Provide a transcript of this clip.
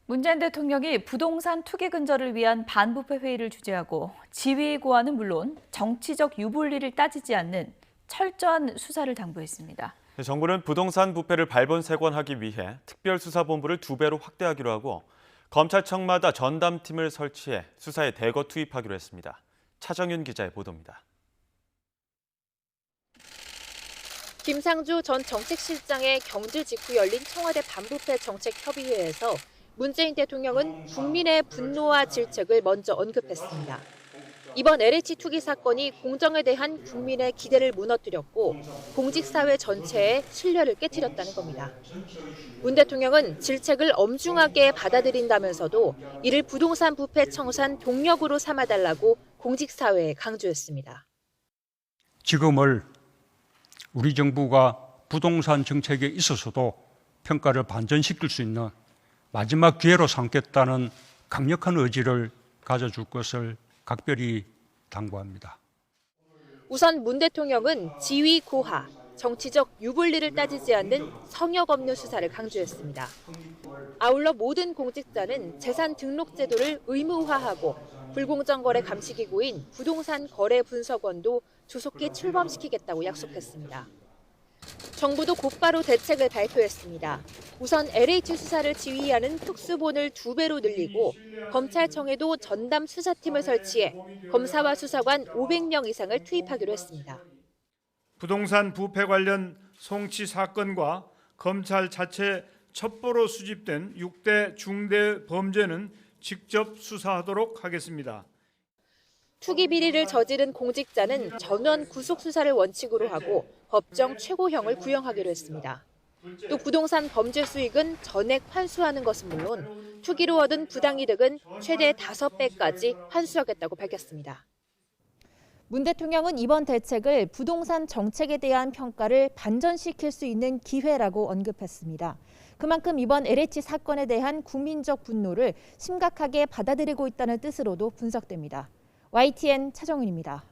문재인 대통령이 부동산 투기 근절을 위한 반부패 회의를 주재하고 지위 고하는 물론 정치적 유불리를 따지지 않는 철저한 수사를 당부했습니다. 정부는 부동산 부패를 발본색원하기 위해 특별수사본부를 2배로 확대하기로 하고 검찰청마다 전담팀을 설치해 수사에 대거 투입하기로 했습니다. 차정윤 기자의 보도입니다. 김상조 전 정책실장의 경질 직후 열린 청와대 반부패 정책협의회에서 문재인 대통령은 국민의 분노와 질책을 먼저 언급했습니다. 이번 LH 투기 사건이 공정에 대한 국민의 기대를 무너뜨렸고 공직사회 전체의 신뢰를 깨트렸다는 겁니다. 문 대통령은 질책을 엄중하게 받아들인다면서도 이를 부동산 부패 청산 동력으로 삼아달라고 공직사회에 강조했습니다. 지금을 우리 정부가 부동산 정책에 있어서도 평가를 반전시킬 수 있는 마지막 기회로 삼겠다는 강력한 의지를 가져줄 것을 각별히 당부합니다. 우선 문 대통령은 지위 고하, 정치적 유불리를 따지지 않는 성역 없는 수사를 강조했습니다. 아울러 모든 공직자는 재산 등록 제도를 의무화하고 불공정 거래 감시기구인 부동산 거래 분석원도 조속히 출범시키겠다고 약속했습니다. 정부도 곧바로 대책을 발표했습니다. 우선 LH 수사를 지휘하는 특수본을 2배로 늘리고 검찰청에도 전담 수사팀을 설치해 검사와 수사관 500명 이상을 투입하기로 했습니다. 부동산 부패 관련 송치 사건과 검찰 자체 첩보로 수집된 6대 중대 범죄는 직접 수사하도록 하겠습니다. 투기 비리를 저지른 공직자는 전원 구속 수사를 원칙으로 하고 법정 최고형을 구형하기로 했습니다. 또 부동산 범죄 수익은 전액 환수하는 것은 물론 투기로 얻은 부당이득은 최대 5배까지 환수하겠다고 밝혔습니다. 문 대통령은 이번 대책을 부동산 정책에 대한 평가를 반전시킬 수 있는 기회라고 언급했습니다. 그만큼 이번 LH 사건에 대한 국민적 분노를 심각하게 받아들이고 있다는 뜻으로도 분석됩니다. YTN 차정은입니다.